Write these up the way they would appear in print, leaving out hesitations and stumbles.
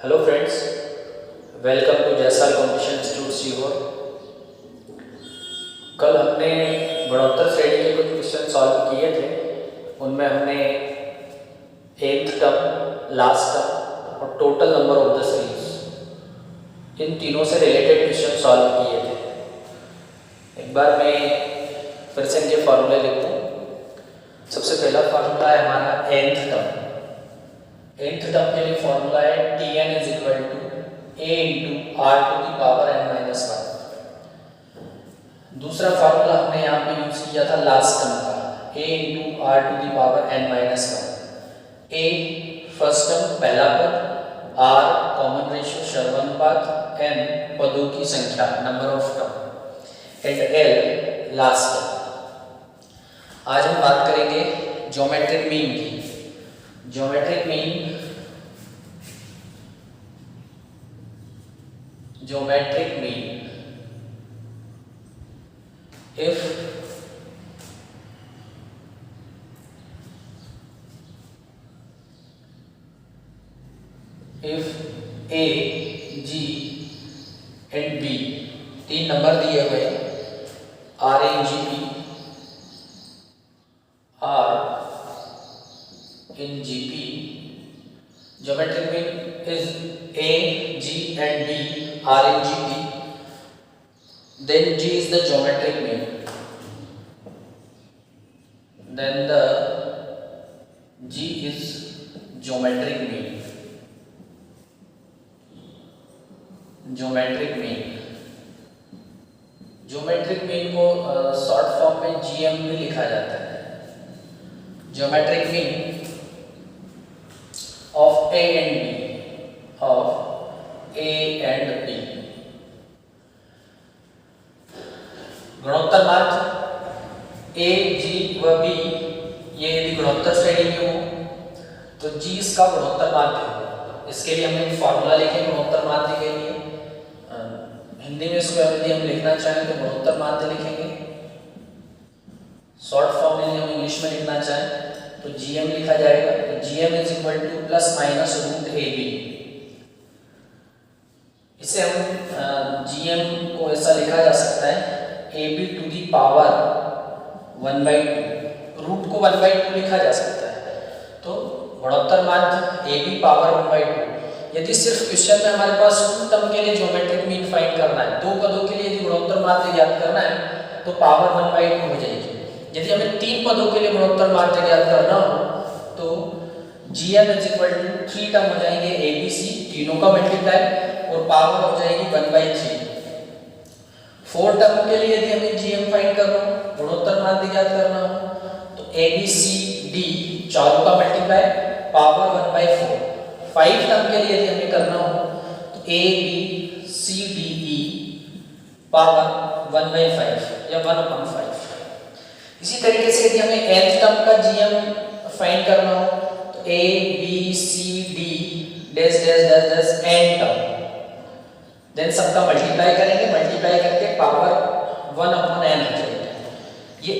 Hello friends, welcome to Jaisal competition institute Sehore. कल हमने गुणोत्तर श्रेणी के कुछ क्वेश्चन सॉल्व किए थे। उनमें हमने एथ टर्म, लास्ट टर्म और total number of the series, इन तीनों से रिलेटेड क्वेश्चन सॉल्व किए थे। एक बार मैं फिर से इनके फॉर्मूले लिख दूँ। सबसे पहला फार्मूला है हमारा nth टर्म। nth टर्म के लिए फॉर्मूला है Tn is equal to a into r to the power n minus one. दूसरा फार्मूला हमने यहाँ पे यूज किया था लास्ट टर्म का, a into r to the power n minus one. a first term पहला पद, r कॉमन रेशियो सर्वानुपात, n पदों की संख्या number of term and l last term. आज हम बात करेंगे ज्योमेट्रिक मीन की। Geometric mean if a, g and b तीन नंबर दिए हुए हैं, r in gp, r in gp, geometric mean is a, g and b are in gp, then g is the geometric mean, then the g is geometric mean. Geometric mean को short form में GM भी लिखा जाता है। Geometric mean of a and b, गुणोत्तर माध्य ए, जी व B ये यदि गुणोत्तर श्रेणी में हो तो जी इसका गुणोत्तर माध्य हो। इसके लिए हम एक फॉर्मूला लिखेंगे गुणोत्तर माध्य के लिए। हिंदी में इसको यदि हम लिखना चाहें तो गुणोत्तर माध्य लिखेंगे। शॉर्ट फॉर्म में हम इंग्लिश में लिखना चाहें तो जीएम लिखा जाएगा। तो GM is equal to plus minus root a b. इसे हम जीएम को ऐसा लिखा जा सकता है a b to the power 1/2। Root को 1/2 लिखा जा सकता है। तो गुणोत्तर माध्य ए बी पावर 1/2। यदि सिर्फ क्वेश्चन में हमारे पास टू टर्म के लिए ज्योमेट्रिक मीन फाइंड करना है, दो पदों के लिए यदि गुणोत्तर माध्य ज्ञात करना है तो पावर 1/2 हो जाएगी। यदि हमें तीन पदों के लिए गुणोत्तर माध्य ज्ञात करना हो तो GM is equal to 3 term हो जाएंगे ए बी सी, तीनों का मल्टीप्लाई और पावर हो जाएगी 1/3। 4 टर्म के लिए यदि हमें जीएम फाइंड करना हो, गुणोत्तर माध्य ज्ञात करना हो तो ए बी सी डी चारों का मल्टीप्लाई पावर 1/4। 5 टर्म के लिए यदि हमें करना हो तो a b c d e power 1/5 या 1/5। इसी तरीके से यदि हमें nth टर्म का जीएम फाइंड करना हो तो a b c d dash dash dash dash n term, then सबका मल्टीप्लाई करेंगे, मल्टीप्लाई करके पावर 1/n हो जाएगा। ये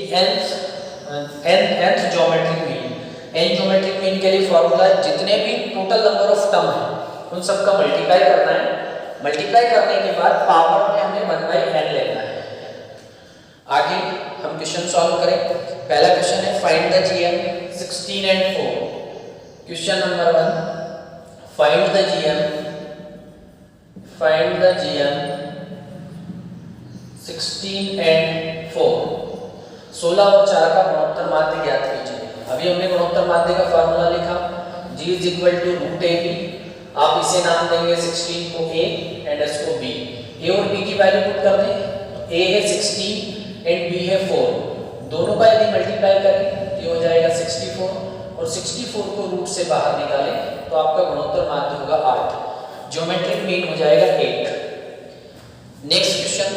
nth geometric mean. n geometric mean के लिए फॉर्मूला जितने भी टोटल नंबर ऑफ टर्म है उन सबका मल्टीप्लाई करना है। मल्टीप्लाई करने के बाद पावर में हमें 1/n लेना है। आगे हम क्वेश्चन सॉल्व करें। पहला क्वेश्चन है find the GM 16 and 4। Question number 1, find the GM 16 and 4। 16 और 4 का गुणोत्तर माध्य ज्ञात कीजिए। अभी हमने गुणोत्तर माध्य का फार्मूला लिखा, g is equal to root a b. आप इसे नाम देंगे 16 को a एंड s को b। a और b की वैल्यू पुट कर दें तो a है 16 एंड b है 4। दोनों का यदि मल्टीप्लाई करें तो ये हो जाएगा 64 और 64 को रूट से बाहर निकालें तो आपका गुणोत्तर माध्य होगा 8। ज्योमेट्रिक मीन हो जाएगा 8। नेक्स्ट क्वेश्चन,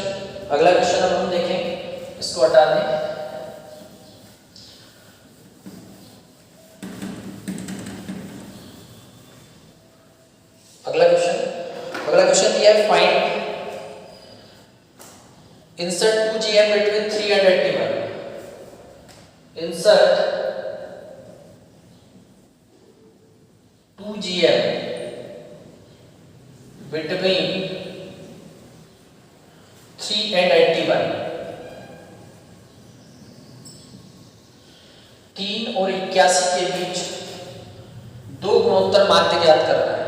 अगला क्वेश्चन अब हम देखें, इसको हटा दें। अगला क्वेश्चन दिया है find insert 2 GM between 3 and 81। Insert 2 GM between 3 and 81, 3 और 81 के बीच दो गुणोत्तर माध्य ज्ञात करना है।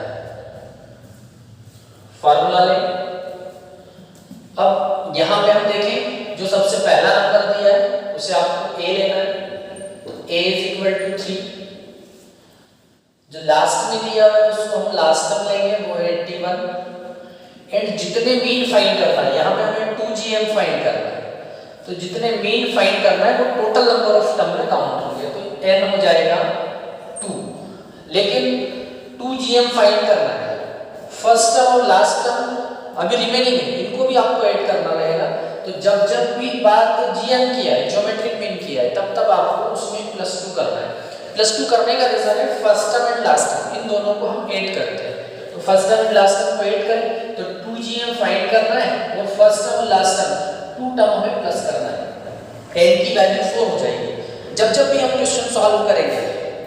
फॉर्मूला लें। अब यहां पे हम देखें, जो सबसे पहला नंबर दिया है उसे आपको a लेना है, तो a = 3। जो लास्ट में दिया हुआ है उसको हम लास्ट टर्म लेंगे, वो है 81। एंड जितने मीन फाइंड करना है, यहाँ पे हमें 2gm फाइंड करना है, तो जितने मीन फाइंड करना है वो टोटल नंबर ऑफ टर्म में काउंट होंगे, तो n हो जाएगा 2। लेकिन 2gm फाइंड करना है, फर्स्ट टर्म और लास्ट टर्म अभी रिमेनिंग है, इनको भी आपको ऐड करना रहेगा। तो जब जब भी बात gm किया है, ज्योमेट्रिक मीन किया है, तब तब आपको उसमें +2 करना है। +2 करने का रीजन है first term and last term, इन दोनों को हम ऐड करते हैं। तो first term and last term को ऐड करें तो 2gm फाइंड करना है, और फर्स्ट टर्म और लास्ट टर्म 2 टर्म हमें प्लस करना है, n की वैल्यू 4 हो जाएगी। जब जब भी हम क्वेश्चन सॉल्व करेंगे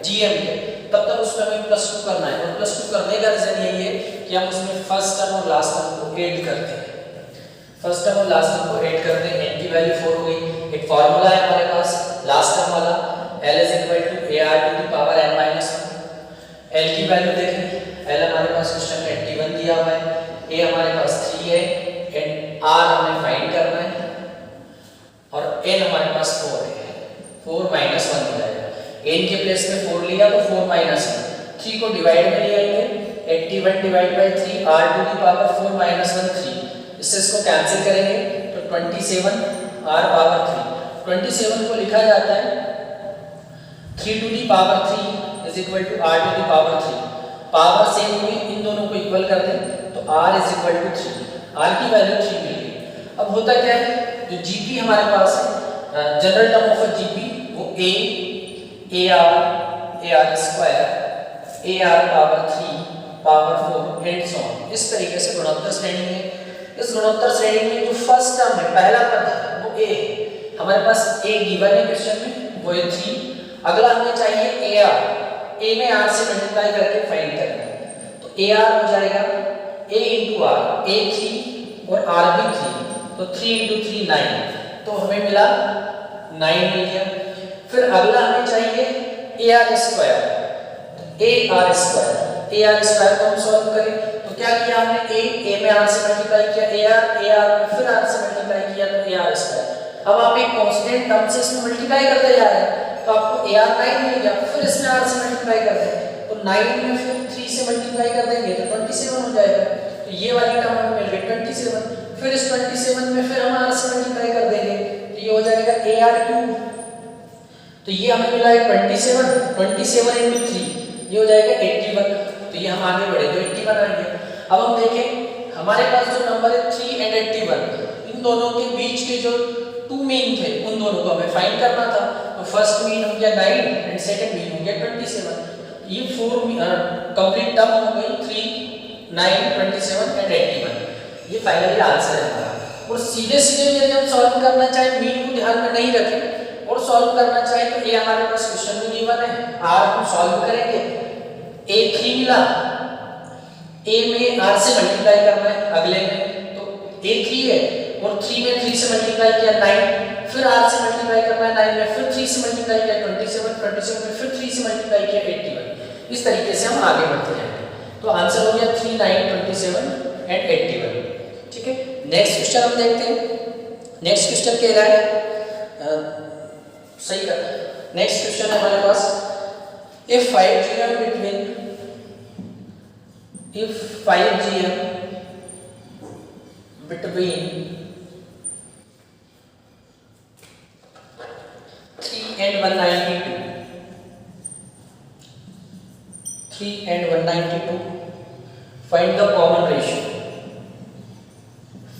gm के, तब तक उसमें हमें +2 करना है, और +2 करने का रीजन यही है कि हम उसमें फर्स्ट टर्म और लास्ट टर्म को ऐड करते हैं। फर्स्ट टर्म और लास्ट टर्म को ऐड करते हैं, n की वैल्यू 4 हो गई। एक फार्मूला है हमारे पास लास्ट टर्म वाला, L = AR⁴ L की वैल्यू देखें, L हमारे पास क्वेश्चन में 81 दिया हुआ है, A हमारे पास 3 है, एंड R हमें फाइंड करना है, और N हमारे पास 4 है, 4 - 1 हो जाएगा। n के प्लेस में 4 लिया तो 4 - 1, 3 को डिवाइड में ले आएंगे, 81 / 3 R⁴ 1 3, इससे इसको कैंसिल करेंगे तो 27 R⁴। 27 को लिखा जाता है 3⁴ = R⁴। पावर सेम हुई, इन दोनों को इक्वल कर दें तो R = 3, R की वैल्यू 3 मिल गई। अब होता क्या है, जो GP हमारे पास है, general term of a GP, वो A AR AR² AR⁴ power 4 and so on, इस तरीके से गुणोत्तर श्रेणी है। इस गुणोत्तर श्रेणी में जो फर्स्ट टर्म है, पहला पद है, वो A है। हमारे पास A गिवन है क्वेश्चन में, वो है 3। अगला हमें चाहिए AR, A में R से मल्टीप्लाई करके फाइंड करना है, तो AR हो जाएगा A × R, A 3 और R भी 3, तो 3 × 3 9, तो हमें मिला 9 मिल गया। फिर अगला हमें चाहिए AR², AR² को हम सॉल्व करें तो क्या किया हमने, A में R से मल्टीप्लाई किया, AR में फिर R से मल्टीप्लाई किया, तो AR²। अब आप एक कांस्टेंट टर्म से इसमें मल्टीप्लाई करते जा रहे हैं, तो आपको AR9 मिल गया, फिर इसमें R से मल्टीप्लाई करते हैं, तो 9 में फिर 3 से मल्टीप्लाई कर देंगे तो 27 हो जाएगा, तो ये वाली टर्म हमें मिल गई 27। फिर इस 27 में फिर हम R से मल्टीप्लाई कर देंगे, तो ये हो जाएगा AR3, तो ये हमें मिला है 27 × 3, ये हो जाएगा 81, तो ये हम आगे बढ़े तो 81 आ गया। अब हम देखें हमारे पास जो नंबर है 3 and 81, इन दोनों के बीच के जो 2 मीन थे, उन दोनों को हमें फाइंड करना था। तो फर्स्ट मीन हो गया 9 एंड सेकंड मीन हो गया 27। ये 4 कंप्लीट टर्म हो गई 3, 9, 27 एंड 81। ये फाइनली आंसर है हमारा। और सीधे सीधे यदि हम सॉल्व करना चाहे, मीन को ध्यान में नहीं रखें और सॉल्व करना चाहे, तो ये हमारे पास क्वेश्चन में गिवन है, R को सॉल्व करेंगे, A 3 मिला, A में R से मल्टीप्लाई करना है अगले में, तो A 3 है और 3 में 3 से मल्टीप्लाई किया 9, फिर R से मल्टीप्लाई करना है 9 में, फिर 3 से मल्टीप्लाई किया 27 में फिर 3 से मल्टीप्लाई किया 81। इस तरीके से हम आगे बढ़ते जाएंगे। तो आंसर हो गया 3, 9, 27 एंड 81। ठीक है, नेक्स्ट क्वेश्चन हम देखते हैं। नेक्स्ट क्वेश्चन कह रहा है सही कर, नेक्स्ट क्वेश्चन है हमारे पास, if 5gm between 3 and 192, find the common ratio.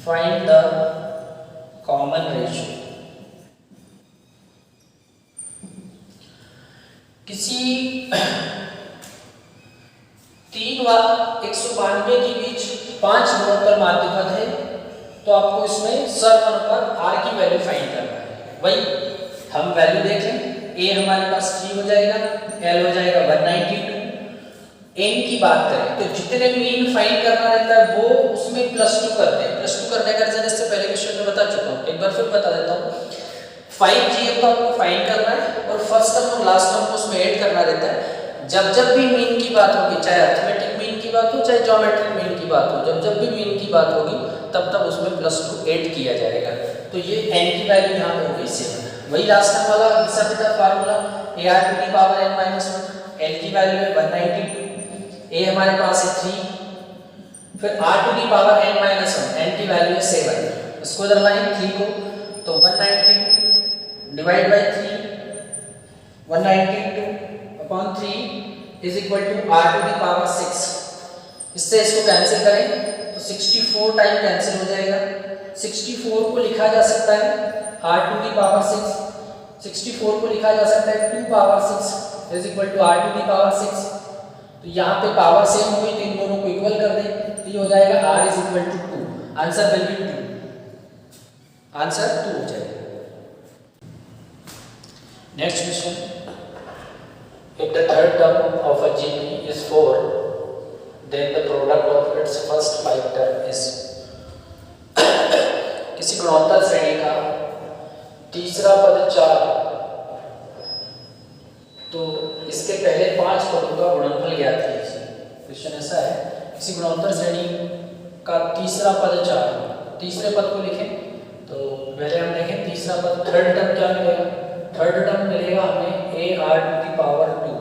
Find the common ratio. किसी 3 व 192 के बीच 5 गुणोत्तर माध्य पद है, तो आपको इसमें सर्वनुपात R की वैल्यू फाइंड करना है। वही हम वैल्यू देख लें, A हमारे पास 3 हो जाएगा, L हो जाएगा 192, एन की बात करें तो जितने मीन फाइंड करना रहता है वो उसमें +2 करते हैं। +2 करने का रीजन इससे पहले क्वेश्चन में बता चुका हूँ, एक बार फिर बता देता हूँ। 5GM को आपको फाइंड करना है और फर्स्ट टर्म और लास्ट टर्म को उसमें ऐड करना रहता है। जब जब भी मीन की बात होगी, चाहे अरिथमेटिक मीन की बात हो चाहे ज्योमेट्रिक मीन की बात हो, जब जब भी मीन की बात होगी तब तब उसमें +2 ऐड किया जाएगा। तो ये n की वैल्यू यहाँ पे होगी 7। वही लास्ट टाइम वाला घिसा पिटा formula ar to the power n-1, l की वैल्यू है 192, a हमारे पास है 3, फिर r to the power n-1, n की वैल्यू है 7। इसको इधर लाएं 3 को, तो 192 divide by 3, 192 upon 3 is equal to r to the power 6। इससे इसको कैंसिल करें तो 64 टाइम कैंसिल हो जाएगा। 64 को लिखा जा सकता है r टू दी पावर 6, 64 को लिखा जा सकता है 2 power 6 is equal to r to the power 6। तो यहाँ पे पावर सेम हुई तो इन दोनों को इक्वल कर दें तो ये हो जाएगा r is equal to 2। Answer will be 2, answer 2 हो जाएगा। Next question, if the third term of a GP is 4 then the product of its first 5 term is किसी गुणोत्तर श्रेणी का तीसरा पद 4, तो इसके पहले 5 पदों का गुणनफल ज्ञात कीजिए। क्वेश्चन ऐसा है, किसी गुणोत्तर श्रेणी का तीसरा पद 4, तीसरे पद को लिखें तो पहले हम देखें तीसरा पद, थर्ड टर्म क्या मिलेगा? थर्ड टर्म मिलेगा हमें ar to the power 2।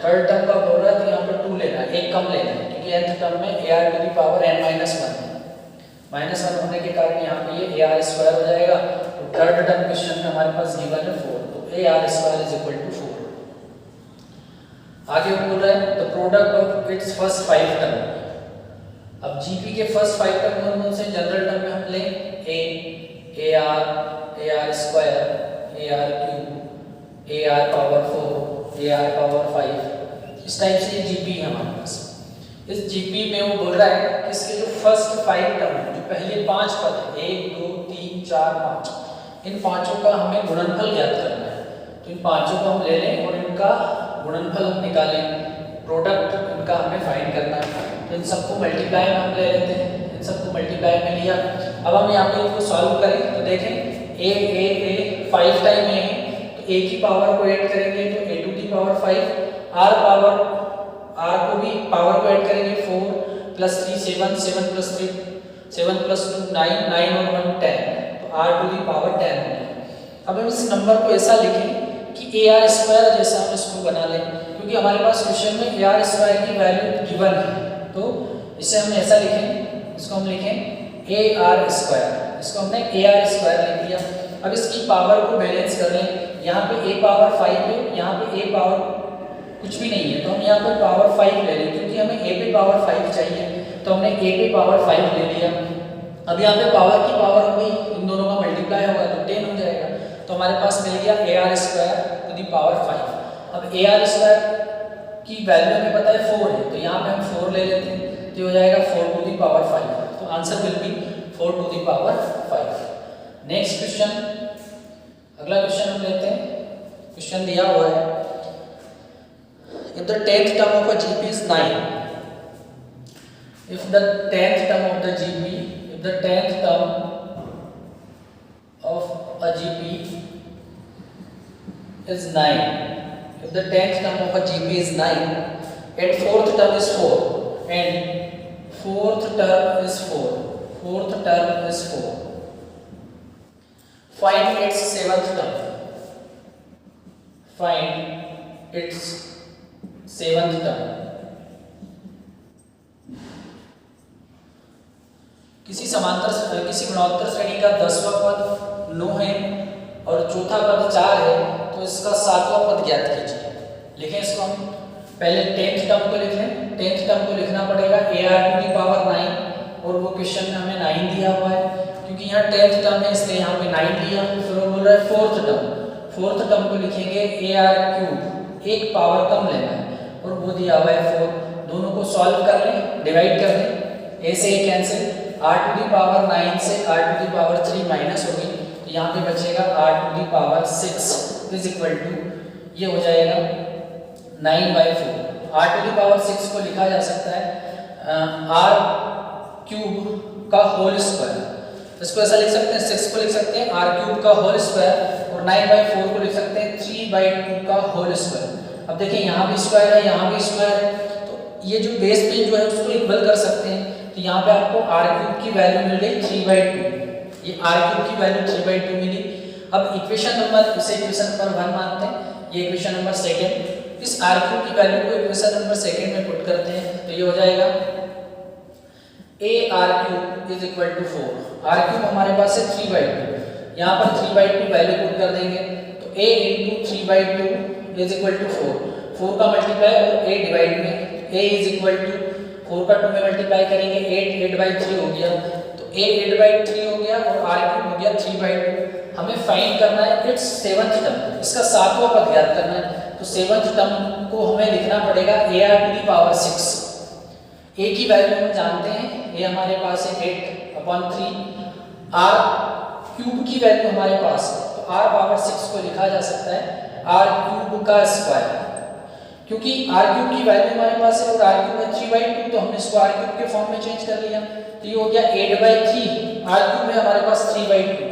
Third term का बोल रहा है तो यहाँ पर 2 लेना है, एक कम लेना है क्योंकि nth टर्म में ar to the power n-1 है। -1 होने के कारण यहाँ पे ये ar स्क्वायर हो जाएगा। तो थर्ड टर्म क्वेश्चन में हमारे पास गिवन है 4, तो ar square is equal to 4। आगे बोल रहा है the product of its first 5 term. अब जीपी के फर्स्ट 5 टर्म कौन से? जनरल टर्म में हम लें a ar square, ar cube, ar power 4, ar power 5, इस टाइप से जीपी है हमारे पास। इस जीपी में वो बोल रहा है कि इसके जो फर्स्ट 5 टर्म है, जो पहले 5 पद है 1 2 3 4 5, इन पांचों का हमें गुणनफल ज्ञात करना है। तो इन पांचों को हम ले लें और इनका गुणनफल हम निकालें, प्रोडक्ट इनका हमें फाइंड करना है। तो इन सबको मल्टीप्लाई में हम ले लेते हैं, इन सबको मल्टीप्लाई में लिया। अब हम यहाँ पे इनको सॉल्व करें तो देखें a 5 टाइम a है तो a की पावर को ऐड करेंगे तो a to the power 5, r को भी पावर को ऐड करेंगे 4 + 3 7, 7 + 3 7 + 2 9, 9 और 1 10, तो r टू दी पावर 10 हो गया। अब हम इस नंबर को ऐसा लिखें कि ar स्क्वायर जैसा हम इसको बना लें, क्योंकि हमारे पास क्वेश्चन में ar स्क्वायर की वैल्यू गिवन है। तो इसे हम ऐसा लिखें, इसको हम लिखें ar स्क्वायर, इसको हमने ar स्क्वायर लिख दिया। अब इसकी पावर को बैलेंस कर लें, यहाँ पे a पावर 5 है, यहाँ पे a पावर कुछ भी नहीं है, तो हम यहाँ पर पावर 5 ले लें क्योंकि हमें a पे पावर 5 चाहिए, तो हमने a पे पावर 5 ले लिया। अब यहाँ पे पावर की पावर हो गई, इन दोनों का मल्टीप्लाई होगा तो 10 हो जाएगा। तो हमारे पास मिल गया ar square to the power 5। अब ar स्क्वायर की वैल्यू हमें पता है 4 है, तो यहाँ पे हम 4 ले लेते हैं तो हो जाएगा 4 टू दी पावर 5। तो answer will be 4 to the power 5। Next question, अगला क्वेश्चन हम लेते हैं। क्वेश्चन दिया हुआ है if the 10th term of a GP is 9, if the 10th term of the GP, if the 10th term of a GP is 9, if the 10th term of a GP is 9 and 4th term is 4 and 4th term is 4, 4th term is 4, find its 7th term, find its 7th term। किसी समांतर किसी गुणोत्तर श्रेणी का 10वां पद 9 है और चौथा पद 4 है, तो इसका 7वां पद ज्ञात कीजिए। लिखें इसको हम पहले 10th टर्म को लिख लें। 10th टर्म को लिखना पड़ेगा ar टू दी पावर 9, और वो क्वेश्चन में हमें 9 दिया हुआ है क्योंकि यहाँ 10th टर्म है इसलिए यहाँ पे 9 दिया। फिर वो बोल रहा है 4th टर्म, 4th टर्म को लिखेंगे ar क्यूब, एक पावर कम लेना है और वो दिया हुआ है 4। दोनों को सॉल्व कर लें, डिवाइड कर लें, a से a cancel, r to the power 9 से r to the power 3 minus होगी, तो यहाँ पे बचेगा r to the power 6 is equal to, ये हो जाएगा 9/4। आर टू दी पावर 6 को लिखा जा सकता है आर क्यूब का होल स्क्वायर। इसको ऐसा लिख सकते हैं, 6 को लिख सकते हैं आर क्यूब का होल स्क्वायर और 9/4 को लिख सकते हैं 3/2 का होल स्क्वायर। अब देखिए यहाँ भी स्क्वायर है, यहाँ भी स्क्वायर है, तो ये जो बेस पे जो है उसको इक्वल कर सकते हैं। तो यहाँ पे आपको आर क्यूब की वैल्यू मिल गई 3/2, ये आर क्यूब की वैल्यू 3/2 मिली। अब इक्वेशन नंबर, इसे इक्वेशन नंबर 1 मानते हैं, ये इक्वेशन नंबर सेकंड। इस आर क्यूब की वैल्यू को इक्वेशन नंबर सेकंड में पुट करते हैं, तो ये हो जाएगा a r cube is equal to 4। R cube हमारे पास है 3/2, यहाँ पर 3/2 वैल्यू पुट कर देंगे, तो a into 3/2 is equal to 4 का मल्टीप्लाई और a डिवाइड में a इज इक्वल टू 4 का 2 में मल्टीप्लाई करेंगे 8/3 हो गया, तो a 8/3 हो गया और r क्यूब हो गया 3/2। हमें फाइंड करना है इट्स 7th टर्म, इसका 7वां पद ज्ञात करना है। तो 7th टर्म को हमें लिखना पड़ेगा a r to the power 6। a की वैल्यू हम जानते हैं, a हमारे पास है 8/3, r क्यूब की वैल्यू हमारे पास है, तो r पावर 6 को लिखा जा सकता है r क्यूब का स्क्वायर, क्योंकि r क्यूब की वैल्यू हमारे पास है और r क्यूब है 3/2, तो हमने इसको r क्यूब के फॉर्म में चेंज कर लिया, तो ये हो गया 8/3, r क्यूब है हमारे पास 3/2,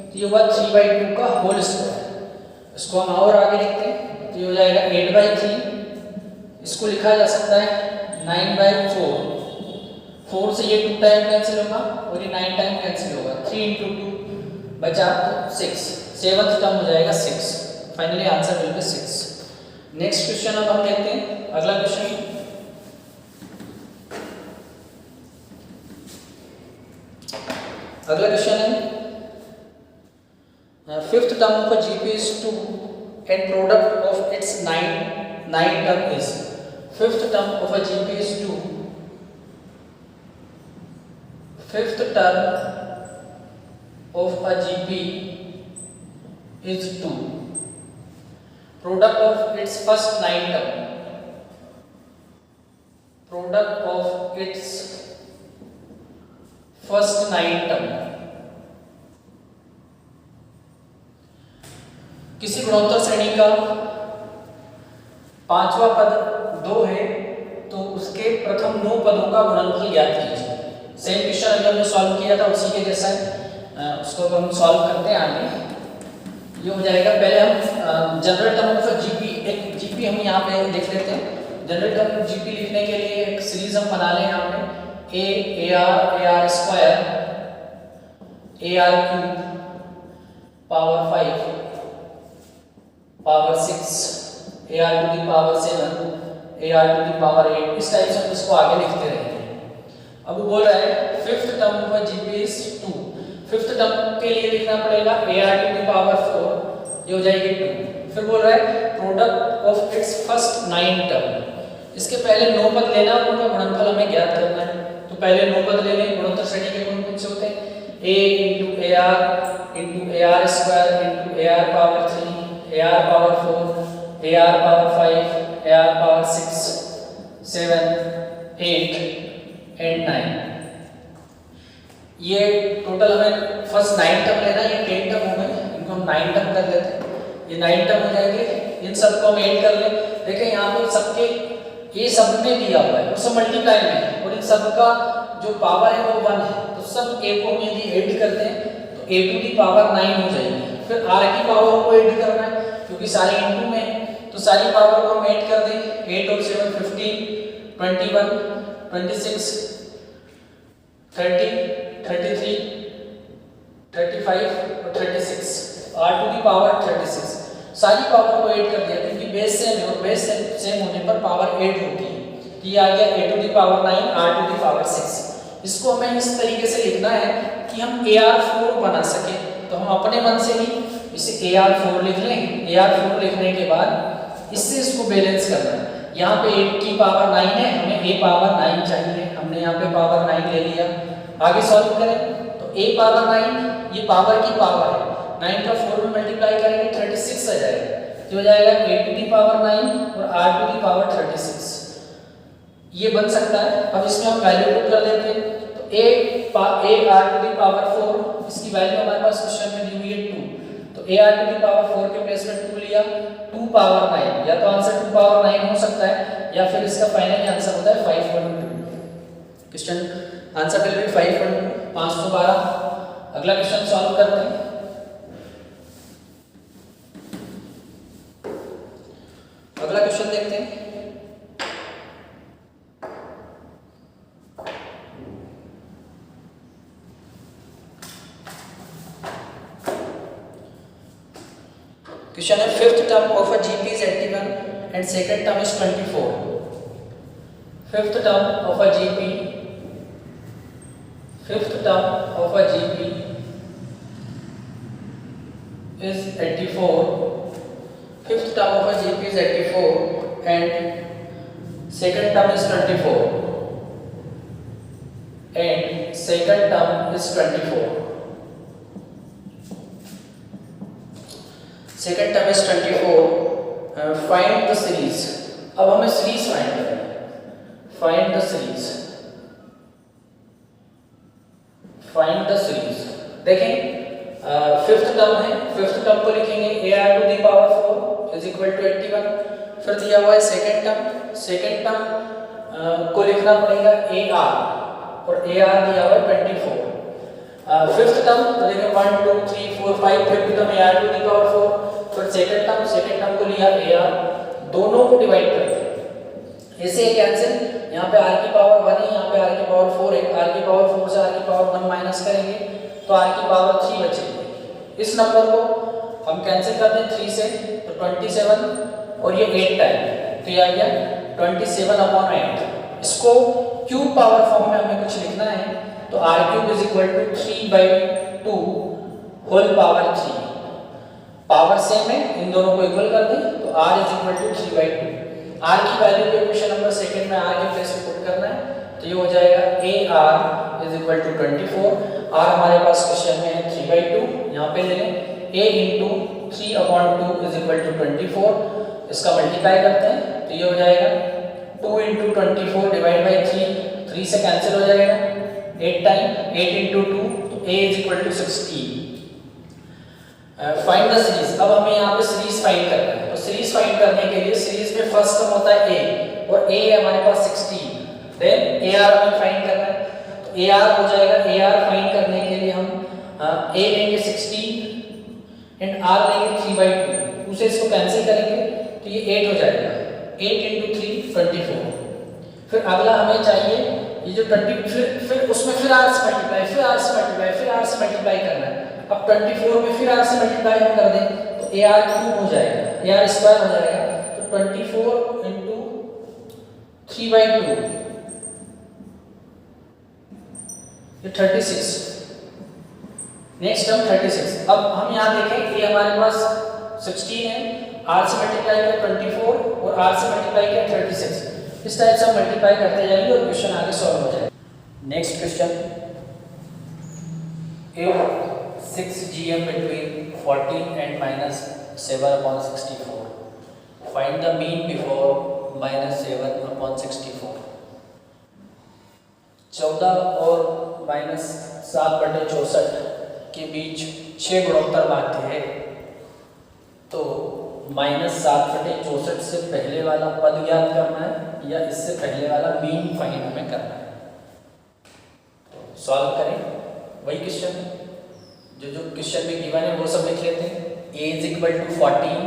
तो ये हुआ 3/2 का होल स्क्वायर। इसको हम और आगे लिखते हैं, तो ये हो जाएगा 8/3, इसको लिखा जा सकता है 9/4, 4 से ये 2 टाइम कैंसिल होगा और ये 9 टाइम कैंसिल होगा, 3 इंटू 2 बचा तो 6, 7th टर्म हो जाएगा 6। Finally answer will B 6। Next question अब हम देखते हैं, अगला क्वेश्चन। अगला क्वेश्चन है 5th term of a GP is 2 and product of its 9 term is। 5th term of a GP is 2, 5th term of a GP is 2, product of its first 9 term, product of its first 9 term। किसी गुणोत्तर श्रेणी का 5वां पद 2 है तो उसके प्रथम 9 पदों का गुणनफल ज्ञात कीजिए। सेम क्वेश्चन अभी हमने सॉल्व किया था उसी के जैसा है, उसको हम सॉल्व करते हैं आगे। ये हो जाएगा, पहले हम जनरल टर्म ऑफ जीपी, एक जीपी हम यहाँ पे लिख लेते हैं। जनरल टर्म ऑफ जीपी लिखने के लिए एक सीरीज हम बना लें यहाँ पे, a r square a r cube power 5 power 6 a r to the power 7 a r to the power 8, इस टाइप से हम इसको आगे लिखते रहेंगे। अब वो बोल रहा है 5th term of GP is 2, 5th term के लिए लिखना पड़ेगा a r to the power 4, ये हो जाएगी 2। फिर बोल रहा है product of its first 9 term, इसके पहले 9 पद लेना और उनका गुणनफल हमें ज्ञात करना है। तो पहले 9 पद ले लें। गुणोत्तर श्रेणी के गुण कौन से होते हैं, a into A r square into A R power 3 A R power 4 A R power 5 A R power 6 7 8 and 9। ये टोटल हमें फर्स्ट 9 टर्म लेना है, ये 10 टर्म हो गए, इनको हम 9 टर्म कर लेते हैं, ये 9 टर्म हो जाएंगे। इन सबको हम ऐड कर लें। देखिए यहाँ पे सबके ये सब में दिया हुआ है, सब मल्टीप्लाई में है और इन सब का जो पावर है वो 1 है, तो सब a को हम यदि ऐड करते हैं तो a टू दी पावर 9 हो जाएगी। फिर r की पावर को ऐड करना है क्योंकि सारे इनटू में है, तो सारी पावर को हम ऐड कर दें। 8 और 7 15 21 26 30 33 35 और 36, r टू दी पावर 36, सारी पावर को ऐड कर दिया क्योंकि बेस सेम है और बेस सेम होने पर पावर ऐड होती है। तो ये आ गया a to the power 9 r to the power 6। इसको हमें इस तरीके से लिखना है कि हम AR4 बना सके, तो हम अपने मन से ही इसे AR4 लिख लें। AR4 लिखने के बाद इससे इसको बैलेंस करना है। यहाँ पे 8 की पावर 9 है, हमें a पावर 9 चाहिए, हमने यहाँ पे पावर 9 ले लिया। आगे सॉल्व करें तो a पावर 9 ये पावर की पावर है, 9 का 4 में मल्टीप्लाई करेंगे 36 आ जाएगा, जो हो जाएगा a टू दी पावर 9 और r टू दी पावर 36, ये बन सकता है। अब इसमें हम वैल्यू पुट कर देते हैं, तो a r to the power 4, इसकी वैल्यू हमारे पास क्वेश्चन में दी हुई है 2, तो a r to the power 4 के प्लेस में 2 लिया, 2 पावर 9, या तो आंसर 2 पावर 9 हो सकता है या फिर इसका फाइनली आंसर होता है 512। Question answer will B 512, 512। अगला क्वेश्चन सॉल्व करते हैं। अगला क्वेश्चन देखते हैं। क्वेश्चन है fifth term of a GP is 81 and second term is 24। Fifth term of a GP, fifth term of a GP is 84, fifth term of a GP is 84 and second term is 24, and second term is 24, second term is 24। find the series। अब हमें series find करना है। Find the series, find the series. देखें fifth term है, fifth term को लिखेंगे ar to the power 4 is equal to 81। फिर दिया हुआ है सेकंड टर्म, सेकंड टर्म को लिखना पड़ेगा ar, और ar दिया हुआ है 24। फिफ्थ टर्म तो देखें 1 2 3 4 5, fifth term ar to the power 4। फिर सेकंड टर्म को लिया ar, दोनों को डिवाइड करते हैं। ऐसे कैंसिल, यहाँ पे r की पावर 1 है, यहाँ पे r की पावर 4 है, r की पावर 4 से r की पावर 1 माइनस करेंगे तो r की पावर 3 बचेगी। इस नंबर को हम कैंसिल कर दें 3 से तो 27, और ये 8 टाइम तो ये आ गया 27/8। इसको क्यूब पावर फॉर्म में हमें कुछ लिखना है तो r³ is equal to 3/2 whole power 3। Power same है, इन दोनों को इक्वल कर दें तो r is equal to 3/2। r की वैल्यू को इक्वेशन नंबर सेकंड में r के प्लेस पे पुट करना है तो ये हो जाएगा ar is equal to 24। r हमारे पास क्वेश्चन में है 3/2, यहाँ पे ले लें a into 3/2 is equal to 24। इसका मल्टीप्लाई करते हैं तो ये हो जाएगा 2 इंटू 24 डिवाइड बाई 3 से कैंसिल हो जाएगा, 8 टाइम 8 इंटू 2 तो a is equal to 16। Find the series. अब हमें यहाँ पे सीरीज फाइंड करना है, तो सीरीज फाइंड करने के लिए सीरीज में फर्स्ट टर्म होता है a, और a है हमारे पास 16। देन ar हमें फाइंड करना है तो ar हो जाएगा, ar फाइंड करने के लिए हम a लेंगे 16 एंड r लेंगे 3/2, उसे इसको कैंसिल करेंगे तो ये 8 हो जाएगा, 8 इंटू 3 24। फिर अगला हमें चाहिए ये जो 20, फिर उसमें फिर r से मल्टीप्लाई, फिर r से मल्टीप्लाई, फिर r से मल्टीप्लाई करना है। अब 24 में फिर r से मल्टीप्लाई हम कर दें तो ar³ हो जाएगा, ar स्क्वायर हो जाएगा, तो 24 इंटू 3/2 ये 36। Next term 36। अब हम यहाँ देखें ये हमारे पास 16 है, r से मल्टीप्लाई किया 24 और r से मल्टीप्लाई किया 36। इस टाइप से हम मल्टीप्लाई करते जाएंगे और क्वेश्चन आगे सॉल्व हो जाएगा। Next question, if 6 GM between 14 and minus 7/64, find the mean before minus 7/64। 14 और माइनस 7/64 के बीच 6 गुणोत्तर माध्य है, तो माइनस 7/64 से पहले वाला पद ज्ञात करना है या इससे पहले वाला मीन फाइंड हमें करना है। तो सॉल्व करें, वही क्वेश्चन जो क्वेश्चन में गिवन है वो सब लिख लेते हैं। a is equal to 14,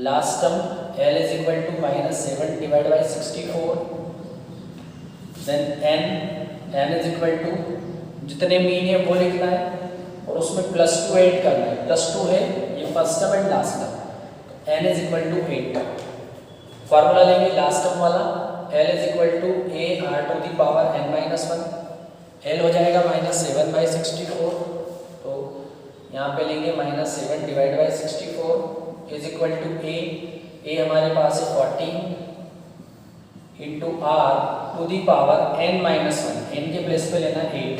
last term l is equal to -7 divide by 64, then n is equal to जितने मीन है वो लिखना है और उसमें +2 ऐड करना है। +2 है ये first term and last term, n is equal to 8। Formula लेंगे लास्ट टर्म वाला, l is equal to a r to the power n-1, l हो जाएगा -7/64, तो यहाँ पे लेंगे -7 divide by 64 is equal to a हमारे पास है 14 into r to the power n-1, n के प्लेस पे लेना 8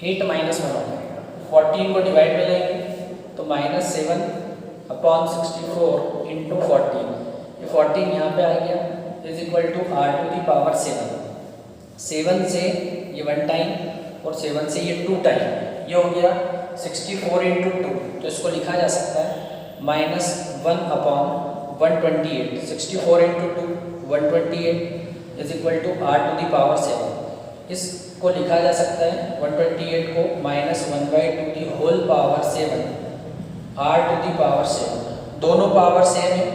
-1 हो जाएगा। 14 को डिवाइड में लेंगे तो -7/64 इंटू 14, ये 14 यहाँ पे आ गया is equal to r to the power 7। 7 से ये 1 टाइम और 7 से ये 2 टाइम, ये हो गया 64 इंटू 2, तो इसको लिखा जा सकता है -1/128, 64 × 2 128 is equal to r to the power 7। इसको लिखा जा सकता है 128 को -1/2 the whole power 7 r to the power 7, दोनों पावर सेम है,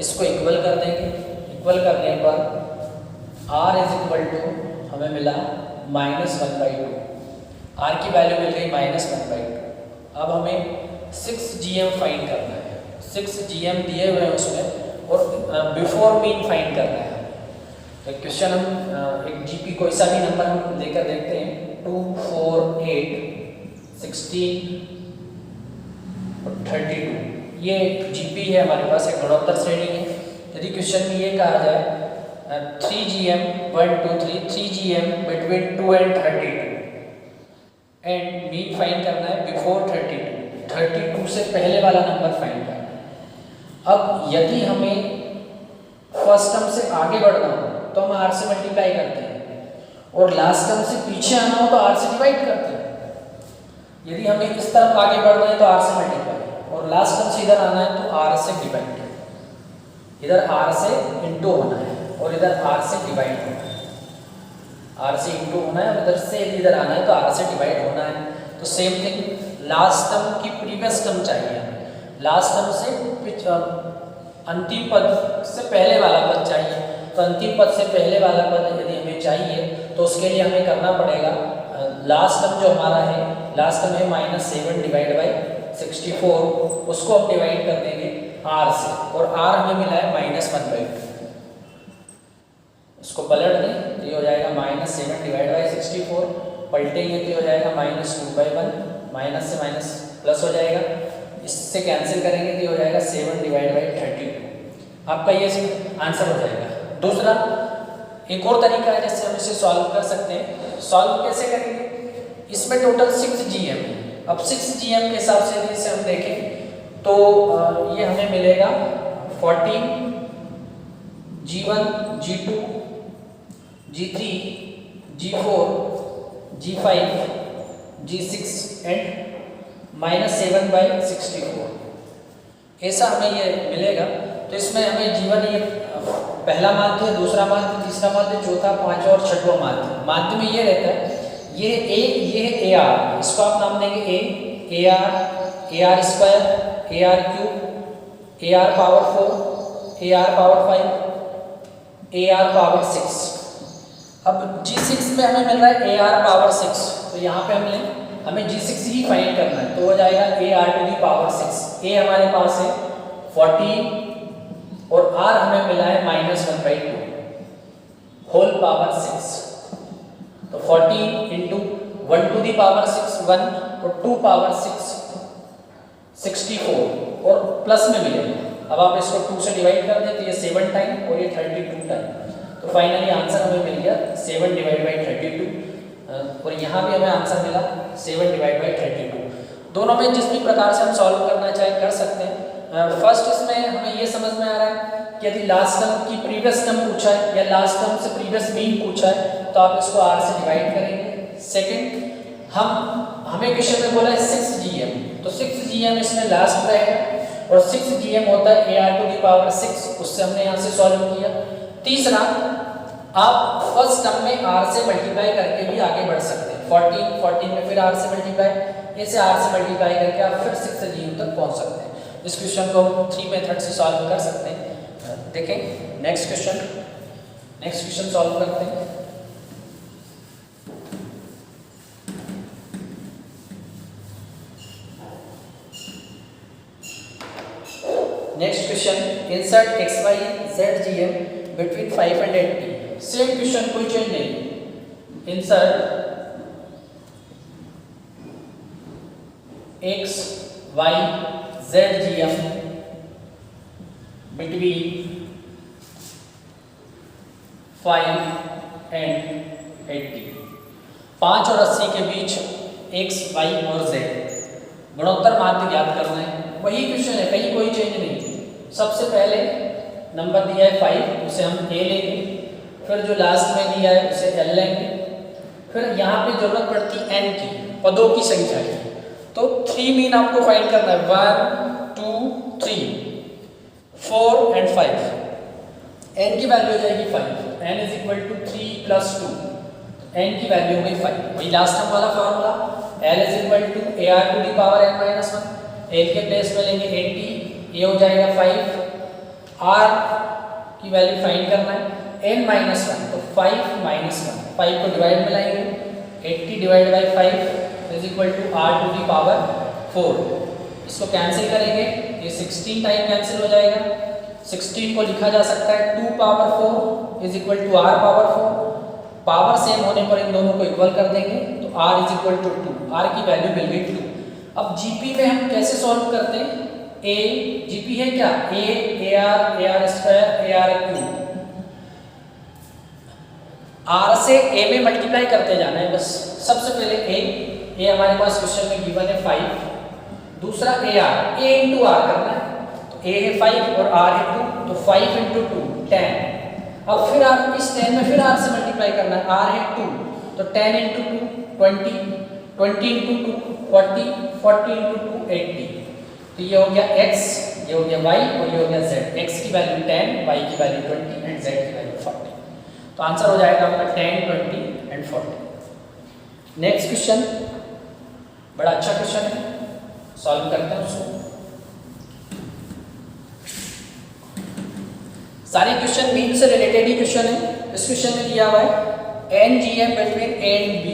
इसको इक्वल कर देंगे। इक्वल करने पर r इज इक्वल टू हमें मिला -1/2, r की वैल्यू मिल गई -1/2। अब हमें 6gm फाइंड करना है, 6gm दिए हुए हैं उसमें, और बिफोर मीन फाइंड करना है। तो क्वेश्चन हम एक जीपी कोई सा भी नंबर हम लेकर देखते हैं, 2, 4, 8, 16 और 32, ये जीपी है हमारे पास, एक गुणोत्तर श्रेणी है। यदि क्वेश्चन में ये कहा जाए 3gm 1 2 3 3gm between 2 and 32 and mean find करना है बिफोर 32 से पहले वाला नंबर फाइंड करना है। अब यदि हमें फर्स्ट टर्म से आगे बढ़ना हो तो हम r से मल्टीप्लाई करते हैं, और लास्ट टर्म से पीछे आना हो तो r से डिवाइड करते हैं। यदि हमें इस तरफ आगे बढ़ना है तो r से मल्टीप्लाई, और लास्ट टर्म से इधर आना है तो r से डिवाइड। इधर r से इंटू होना है और इधर r से डिवाइड होना है, r से इंटू होना है और इधर से इधर आना है तो r से डिवाइड होना है। तो सेम थिंग लास्ट टर्म की प्रीवियस टर्म चाहिए हमें, लास्ट टर्म से अंतिम पद से पहले वाला पद चाहिए। तो अंतिम पद से पहले वाला पद यदि हमें चाहिए तो उसके लिए हमें करना पड़ेगा, लास्ट टर्म जो हमारा है, लास्ट टर्म है -7/64, उसको हम डिवाइड कर देंगे r से, और r हमें मिला है -1/2। इसको पलट दें तो ये हो जाएगा -7/64, पलटेंगे तो ये हो जाएगा -2/1, माइनस से माइनस प्लस हो जाएगा, इससे कैंसिल करेंगे तो ये हो जाएगा 7/32। आपका ये आंसर हो जाएगा। दूसरा एक और तरीका है जिससे हम इसे सॉल्व कर सकते हैं। सॉल्व कैसे करेंगे, इसमें टोटल 6gm है। अब 6gm के हिसाब से इसे हम देखें तो ये हमें मिलेगा 14 g1 g2 g3 g4 g5 g6 and -7/64 ऐसा हमें ये मिलेगा। तो इसमें हमें जीवन ये पहला माध्य, दूसरा माध्य, तीसरा माध्य, चौथा, पांचवा और छठवां माध्य। माध्य में ये रहता है, ये ए, ये है AR, इसको आप नाम देंगे AR, AR square, AR cube, AR power 4, AR power 5, AR power 6। अब G6 में हमें मिल रहा है AR पावर 6, तो यहाँ पे हमें G6 ही फाइंड करना है। तो हो जाएगा AR to the power 6। A हमारे पास है 14 और R हमें मिला है -1/2 होल पावर 6। तो 14 इंटू 1 टू दी पावर 6 1 और 2 पावर 6 64 और प्लस में मिलेगा। अब आप इसको 2 से डिवाइड कर दें तो ये 7 टाइम और ये 32 टाइम। तो फाइनली आंसर हमें मिल गया 7/32 और यहाँ भी हमें आंसर मिला 7/32। दोनों में जिस भी प्रकार से हम सॉल्व करना चाहे कर सकते हैं। फर्स्ट इसमें हमें ये समझ में आ रहा है कि यदि लास्ट टर्म की प्रीवियस टर्म पूछा है या लास्ट टर्म से प्रीवियस मीन पूछा है तो आप इसको r से डिवाइड करेंगे। सेकंड, हमें क्वेश्चन में बोला है 6gm, तो 6gm इसमें लास्ट रहेगा और 6gm होता है AR टू दी पावर 6, उससे हमने यहाँ से सॉल्व किया। तीसरा, आप फर्स्ट टर्म में r से मल्टीप्लाई करके भी आगे बढ़ सकते हैं। 14 में फिर r से मल्टीप्लाई, ऐसे r से मल्टीप्लाई करके आप फिर 6gm तक पहुँच सकते हैं। इस क्वेश्चन को हम 3 मेथड से सॉल्व कर सकते हैं। देखें नेक्स्ट क्वेश्चन सॉल्व करते हैं। Next question, insert xy zgm between 5 and 80। Same question, कोई चेंज नहीं। Insert x y zgm between 5 and 80। 5 और 80 के बीच x, y और z गुणोत्तर माध्य ज्ञात करना है। वही क्वेश्चन है, कहीं कोई चेंज नहीं। सबसे पहले नंबर दिया है 5, उसे हम a लेंगे, फिर जो लास्ट में दिया है उसे l लेंगे, फिर यहाँ पे जरूरत पड़ती n की, पदों की संख्या की। तो 3 मीन आपको फाइंड करना है, 1 2 3, 4 एंड 5। n की वैल्यू हो जाएगी 5। n is equal to 3 plus 2, n की वैल्यू हो गई 5। वही लास्ट टाइम वाला formula, l is equal to ar to the power n minus 1। l के प्लेस में लेंगे 80, ये हो जाएगा 5। r की वैल्यू फाइंड करना है, n माइनस 1, तो 5 माइनस 1, 5 को डिवाइड में लाएंगे, 80 divide by 5 is equal to r to the power 4। इसको कैंसिल करेंगे, ये 16 टाइम कैंसिल हो जाएगा। 16 को लिखा जा सकता है 2 power 4 is equal to r power 4। Power same होने पर इन दोनों को इक्वल कर देंगे, तो r is equal to 2, r की वैल्यू मिल गई 2। अब जीपी में हम कैसे सॉल्व करते हैं? a जीपी है क्या, a ar square ar cube, r से a में मल्टीप्लाई करते जाना है बस। सबसे पहले a हमारे पास क्वेश्चन में गिवन है 5, दूसरा ar, a इंटू आर करना है, तो a है 5 और r है 2, तो 5 इंटू 2 10। अब फिर आप इस 10 में फिर r से मल्टीप्लाई करना है, r है 2, तो 10 इंटू 2 20, 20 इंटू 2 40, 40 इंटू 2 80। तो ये हो गया x, ये हो गया y और ये हो गया z। x की वैल्यू 10, y की वैल्यू 20 एंड z की वैल्यू 40। तो आंसर हो जाएगा आपका 10, 20 एंड 40। नेक्स्ट क्वेश्चन बड़ा अच्छा क्वेश्चन है, सॉल्व करते हैं उसको। सारे क्वेश्चन मीन से रिलेटेड ही क्वेश्चन है। इस क्वेश्चन में दिया हुआ है NGM between A and B,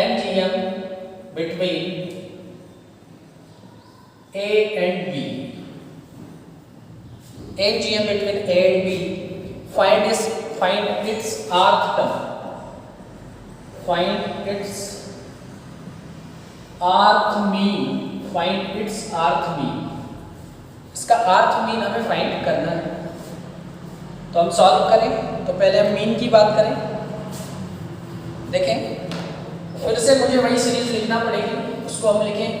NGM between A and B, NGM between A and B, find its rth term, find its rth mean, find its rth mean। इसका अर्थ mean हमें find करना है, तो हम सॉल्व करें। तो पहले हम मीन की बात करें, देखें फिर से मुझे वही सीरीज लिखना पड़ेगी, उसको हम लिखें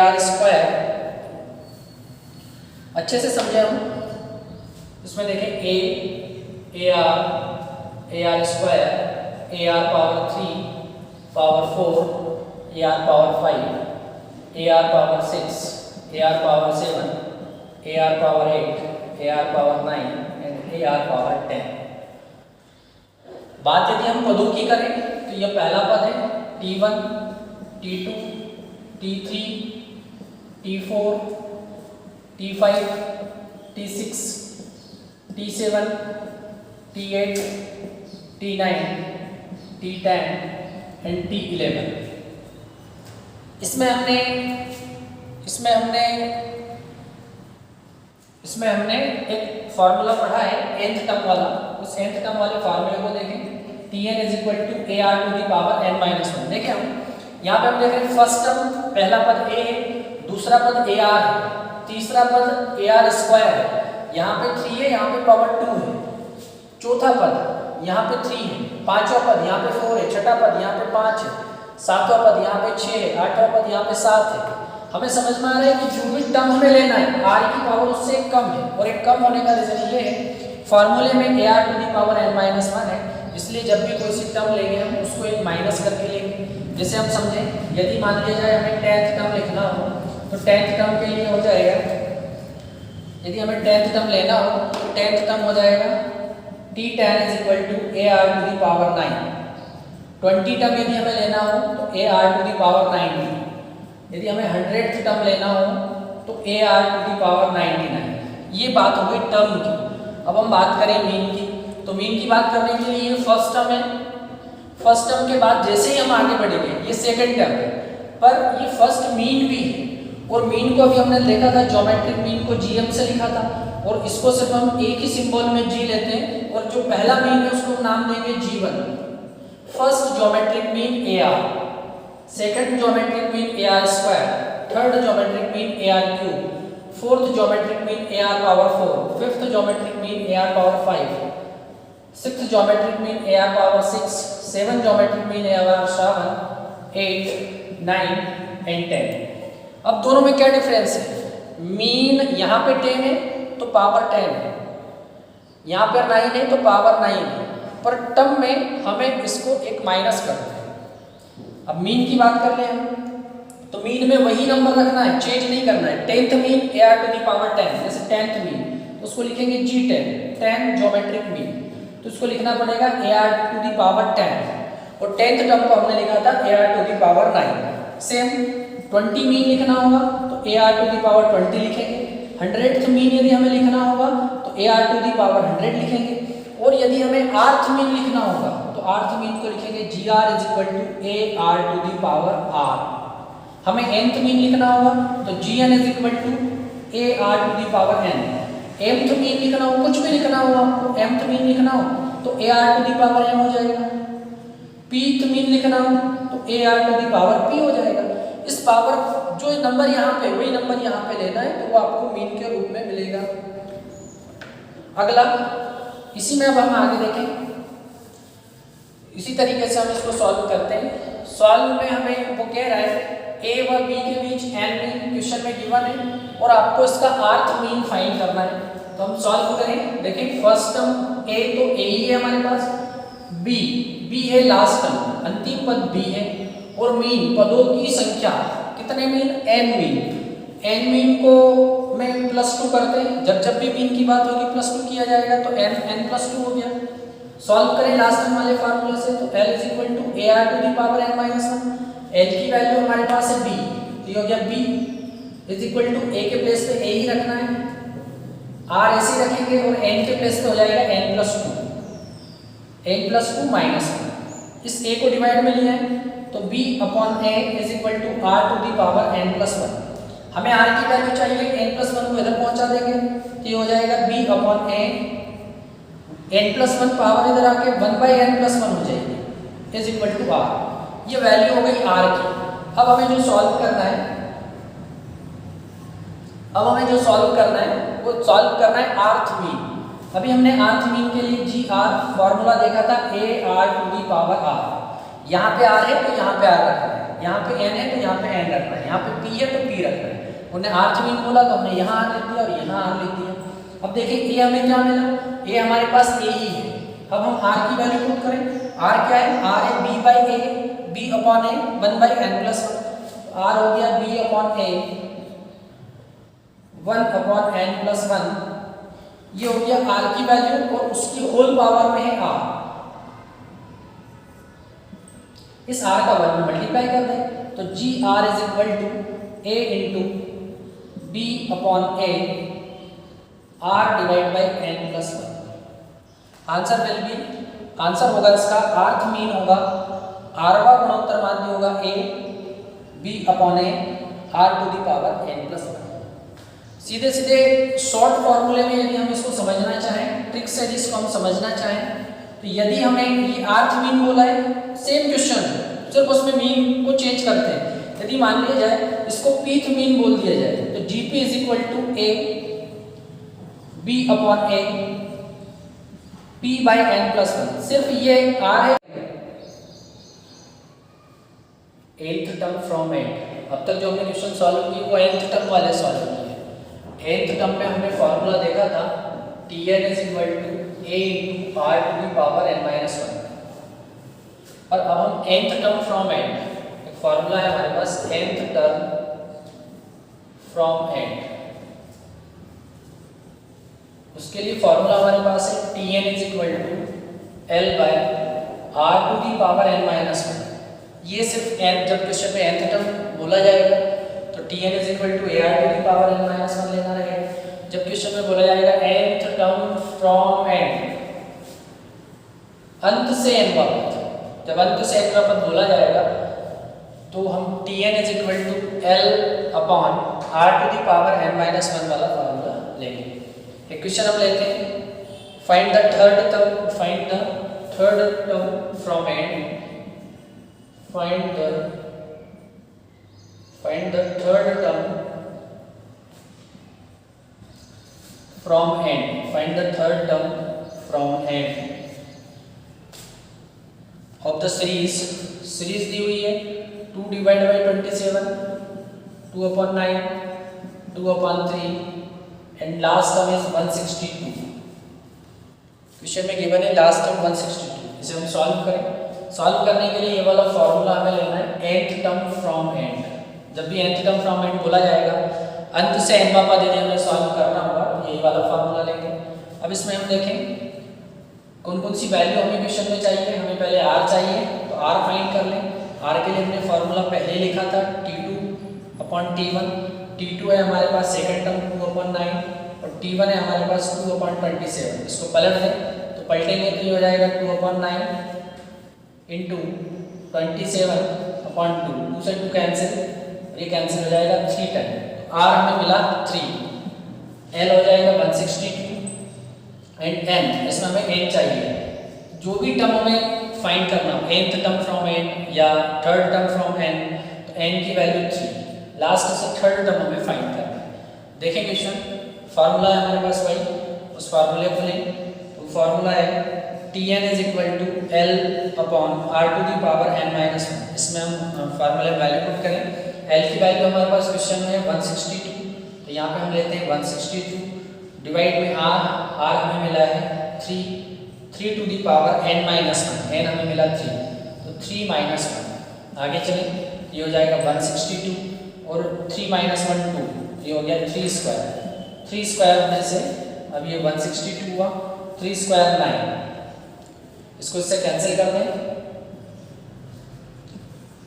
ar स्क्वायर। अच्छे से समझे हम, इसमें देखें ar square, ar power 3, power 4, ar power 5, ar power 6, ar power 7, ar power 8, ar power 9 and ar power 10। बात यदि हम पदों की करें तो यह पहला पद है t1, t2, t3, t4, t5, t6, t7, t8, t9, t10 and t11। इसमें हमने एक फॉर्मूला पढ़ा है nth टर्म वाला। उस nth टर्म वाले फार्मूले को देखें, Tn is equal to ar to the power n minus 1। देखें हम यहाँ पे हम देख रहे हैं फर्स्ट टर्म, पहला पद a है, दूसरा पद ar है, तीसरा पद ar स्क्वायर है, यहाँ पे 3 है, यहाँ पे पावर 2 है, चौथा पद यहाँ पे 3 है, पांचवा पद यहाँ पे 4 है, छठा पद यहाँ पे 5 है, सातवां पद यहाँ पे 6 है, आठवां पद यहाँ पे 7 है। हमें समझ में आ रहा है कि जो भी टर्म हमें लेना है r की पावर उससे एक कम है, और एक कम होने का रीजन ये है फॉर्मूले में ar to the power n minus 1 है, इसलिए जब भी कोई सी टर्म लेंगे हम उसको एक माइनस करके लेंगे। जैसे हम समझें यदि मान लिया जाए हमें 10th टर्म लिखना हो, तो 10th टर्म के लिए हो जाएगा, यदि हमें 10th टर्म लेना हो तो 10th टर्म हो जाएगा t10 is equal to ar to the power 9। 20 term यदि हमें लेना हो तो ar टू दी पावर 90। यदि हमें 100th टर्म लेना हो तो ar टू दी पावर 99। ये बात हो गई टर्म की। अब हम बात करें मीन की, तो मीन की बात करने के लिए ये फर्स्ट टर्म है, फर्स्ट टर्म के बाद जैसे ही हम आगे बढ़ेंगे ये सेकंड टर्म है, पर ये फर्स्ट मीन भी है, और मीन को अभी हमने देखा था ज्योमेट्रिक मीन को gm से लिखा था, और इसको सिर्फ हम एक ही सिंबल में g लेते हैं, और जो पहला मीन है उसको नाम देंगे g1। First geometric mean ar, second geometric mean ar square, third geometric mean ar cube, fourth geometric mean ar power 4, fifth geometric mean ar power 5, sixth geometric mean ar power 6, seven geometric mean ar 7, 8, 9 and 10। अब दोनों में क्या difference है? Mean यहाँ पे 10 है तो power 10 है, यहाँ पर 9 है तो पावर 9 है, पर टर्म में हमें इसको एक माइनस करते हैं। अब मीन की बात कर ले हम, तो मीन में वही नंबर रखना है, चेंज नहीं करना है। 10th mean AR to the power 10, जैसे 10th मीन तो उसको लिखेंगे G10, 10 ज्योमेट्रिक मीन, तो उसको लिखना पड़ेगा AR टू द पावर 10, और 10th टर्म को हमने लिखा था AR to the power 9। Same 20 mean लिखना होगा तो AR टू द पावर 20 लिखेंगे। 100th मीन यदि हमें लिखना होगा तो AR टू द पावर 100 लिखेंगे, और यदि हमें आर्थ मीन लिखना होगा तो आर्थ मीन को लिखेंगे GR is equal to AR to the power R। हमें nth मीन लिखना होगा तो GN is equal to AR to the power N। mth mean लिखना हो, कुछ भी लिखना हो आपको, mth मीन लिखना हो तो AR to the power M हो जाएगा। pth मीन लिखना हो तो AR to the power P हो जाएगा। इस पावर जो नंबर यहाँ पे वही नंबर यहाँ पे लेना है, तो वो आपको मीन के रूप में मिलेगा। अगला इसी में अब हम आगे देखें, इसी तरीके से हम इसको सॉल्व करते हैं। सॉल्व में हमें वो कह रहा है A व B के बीच n मीन क्वेश्चन में गिवन है, और आपको इसका आर्थ मीन फाइंड करना है। तो हम सॉल्व करें। देखिए फर्स्ट टर्म A तो A ही है हमारे पास, B है लास्ट टर्म, अंतिम पद B है, और मीन पदों की संख्या कितने mean, n mean. n mean को मैं +2 करते हैं, जब भी मीन की बात होगी +2 किया जाएगा, तो n +2 हो गया। सॉल्व करें लास्ट टर्म वाले फार्मूले से, तो L is equal to AR to the power n minus 1। L की वैल्यू हमारे पास है B, तो ये हो गया B is equal to A के प्लेस पे A ही रखना है, R ऐसे रखेंगे, और n के प्लेस पे हो जाएगा n+2 माइनस 1। इस A को डिवाइड में लिया है तो B upon A is equal to R to the power n+1। हमें R की वैल्यू चाहिए, n+1 को इधर पहुंचा देंगे तो ये हो जाएगा B upon A, n+1 power इधर आके 1/n+1 हो जाएगी इज इक्वल टू R। ये वैल्यू हो गई R की। अब हमें जो सॉल्व करना है, वो सॉल्व करना है आर्थ मीन। अभी हमने आर्थ मीन के लिए GR फॉर्मूला देखा था AR to the power R। यहाँ पे R है तो यहाँ पे R रखना है, यहाँ पे N है तो यहाँ पे N रखना है, यहाँ पे P है तो P रखना है। उन्हें आर्थ मीन बोला तो हमने यहाँ R लिख दिया और यहाँ R लिख दिया। अब देखिए A हमें क्या मिला, A हमारे पास A ही है। अब हम R की वैल्यू पुट करें। R क्या है, R है B/A, B upon A 1/n+1। R हो गया B अपॉन A 1/n+1। ये हो गया R की वैल्यू, और उसकी होल पावर में है R। इस R का 1 में मल्टीप्लाई कर दें तो GR is equal to A into B upon A R divide by n+1। Answer होगा इसका आर्थ मीन होगा, आरवा गुणोत्तर माध्य होगा A B upon A R to the power n+1। सीधे सीधे शॉर्ट फॉर्मूले में यदि हम इसको समझना चाहें, ट्रिक से जिसको हम समझना चाहें, तो यदि हमें ये आर्थ मीन बोला है, सेम क्वेश्चन सिर्फ उसमें मीन को चेंज करते हैं। यदि मान लिया जाए इसको पीथ मीन बोल दिया जाए तो GP is equal to A B upon A P/n+1। सिर्फ ये R है, 8th टर्म फ्रॉम एंड। अब तक जो हमने क्वेश्चन सॉल्व किए वो 8th टर्म वाले सॉल्व किए। 8th टर्म में हमने फॉर्मूला देखा था Tn is equal to A into R to the power n-1। और अब हम nth टर्म फ्रॉम एंड, एक फॉर्मूला है हमारे पास nth टर्म फ्रॉम एंड, उसके लिए फॉर्मूला हमारे पास है Tn is equal to L/R to the power n-1। ये सिर्फ n, जब क्वेश्चन में nth टर्म बोला जाएगा तो Tn is equal to AR to the power n-1 लेना रहेगा। जब क्वेश्चन में बोला जाएगा nth टर्म फ्रॉम एंड, अंत से n का पद, जब अंत से n का पद बोला जाएगा तो हम Tn is equal to L upon R to the power n-1 वाला फॉर्मूला लेंगे। एक क्वेश्चन हम लेते हैं, find the third term from end, find the third term from end of the series दी हुई है 2 divide by 27, 2/9, 2/3 and last term is 162। Question में गिवन है लास्ट टर्म 162। इसे हम सॉल्व करें। सॉल्व करने के लिए ये वाला फॉर्मूला हमें लेना है nth टर्म फ्रॉम एंड। जब भी nth टर्म फ्रॉम एंड बोला जाएगा अंत से n पापा देने हमें सॉल्व करना होगा, यही वाला फार्मूला लेंगे। अब इसमें हम देखें कौन कौन सी वैल्यू हमें क्वेश्चन में चाहिए। हमें पहले r चाहिए, तो r फाइंड कर लें। r के लिए हमने फार्मूला पहले ही लिखा था T2/T1। T2 है हमारे पास सेकंड टर्म 2/9 और T1 है हमारे पास 2/27। इसको पलट दें तो पलटेंगे तो ये हो जाएगा 2/9 इंटू 27/2। 2 से 2 कैंसिल, ये कैंसिल हो जाएगा 3 टाइम। r हमें मिला 3, l हो जाएगा 162 एंड n, इसमें हमें n चाहिए। जो भी टर्म हमें फाइंड करना हो, nth टर्म फ्रॉम n या थर्ड टर्म फ्रॉम n, तो n की वैल्यू 3, लास्ट से थर्ड टर्म हमें फाइंड करना है। देखें क्वेश्चन, फार्मूला है हमारे पास वही, उस फार्मूले को लें। तो फार्मूला है Tn is equal to L upon R to the power n-1। इसमें हम फार्मूले वैल्यू पुट करें। L की वैल्यू हमारे पास क्वेश्चन में है 162, तो यहाँ पे हम लेते हैं 162 डिवाइड में R हमें मिला है 3 to the power n-1, n हमें मिला 3, तो 3 - 1। आगे चलें, ये हो जाएगा 162 और 3 - 1 2, ये हो गया 3 स्क्वायर। 3 स्क्वायर होने से अब ये 162 हुआ, 3 स्क्वायर 9, इसको इससे कैंसिल कर दें,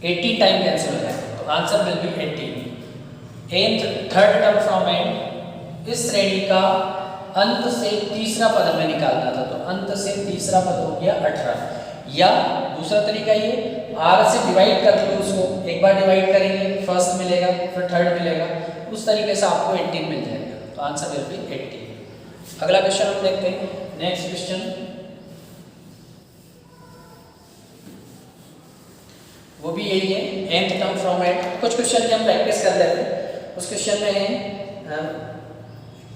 18 टाइम कैंसिल हो जाएगा, तो answer will B 18। Third term from and, इस श्रेणी का अंत से तीसरा पद हमें निकालना था, तो अंत से तीसरा पद हो गया 18। या दूसरा तरीका ये, r से डिवाइड कर लो उसको, एक बार डिवाइड करेंगे फर्स्ट मिलेगा फिर थर्ड मिलेगा, उस तरीके से आपको 18 मिल जाएगा, तो आंसर विल बी 18। अगला क्वेश्चन हम देखते हैं। नेक्स्ट क्वेश्चन वो भी यही है, nth टर्म फ्रॉम एंड। कुछ क्वेश्चन की हम प्रैक्टिस कर लेते हैं। उस क्वेश्चन में है,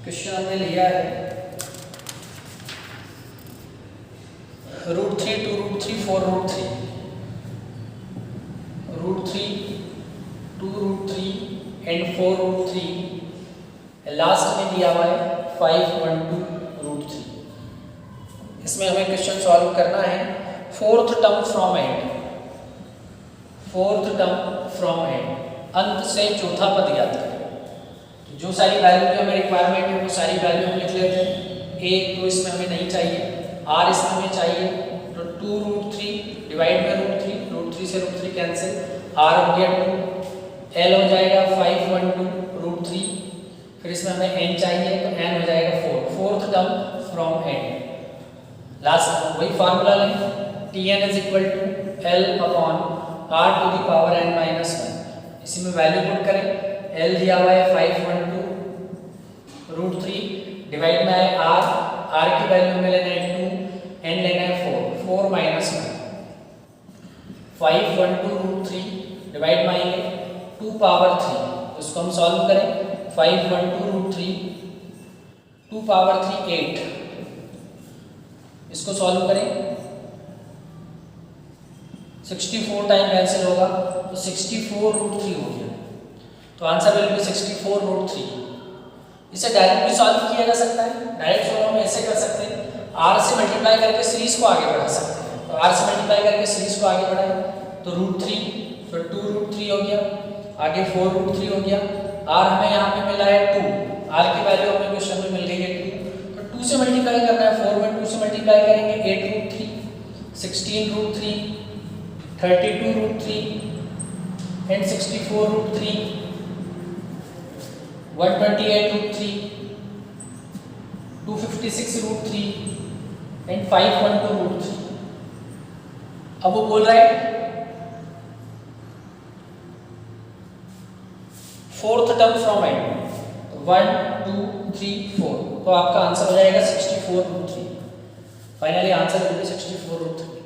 क्वेश्चन हमने लिया है √3 to √3 4 √3, √3 2 √3 एंड 4 √3, लास्ट में दिया हुआ है 5 1 2 √3। इसमें हमें क्वेश्चन सॉल्व करना है fourth term from and, fourth term from and, अंत से चौथा पद ज्ञात करें। जो सारी वैल्यू की हमें रिक्वायरमेंट है वो सारी वैल्यू हम लिख लेते हैं। एक तो इसमें हमें नहीं चाहिए, r इसमें हमें चाहिए, तो 2 √3 डिवाइड में √3 से √3 कैंसिल, r हो गया 2, l हो जाएगा 5 1 2 √3, फिर इसमें हमें n चाहिए तो n हो जाएगा 4, fourth term from end. Last वही फार्मूला लें, Tn is equal to L upon R to the power n-1, इसी में वैल्यू पुट करें। L दिया हुआ है 5 1 2 √3 डिवाइड में है R की वैल्यू हमें लेना है 2, n लेना है 4 -1, 5 1 2 √3 डिवाइड में आएंगे 2 पावर 3, तो इसको हम सॉल्व करें। 5 1 2 √3 2 पावर 3 8, इसको सॉल्व करें, 64 टाइम कैंसिल होगा, तो 64 √3 हो गया, तो आंसर विल बी 64 √3। इसे डायरेक्ट भी सॉल्व किया जा सकता है, डायरेक्ट सॉल्व हम ऐसे कर सकते हैं, r से मल्टीप्लाई करके सीरीज को आगे बढ़ा सकते हैं। तो r से मल्टीप्लाई करके सीरीज को आगे बढ़ाएं तो √3 फिर 2 √3 हो गया, आगे 4 √3 हो गया, r हमें यहाँ पे मिला है 2, r की वैल्यू हमें क्वेश्चन में मिल गई है 2, तो 2 से मल्टीप्लाई करना है, 4 में 2 से मल्टीप्लाई करेंगे 8 √3, 16 √3, 32 √3 एंड 64 √3, 128 √3, 256 √3 एंड 512 √3। अब वो बोल रहा है फोर्थ टर्म फ्रॉम एंड, 1 2 3 4, तो आपका आंसर हो जाएगा 64 √3। Finally answer will B 64 √3।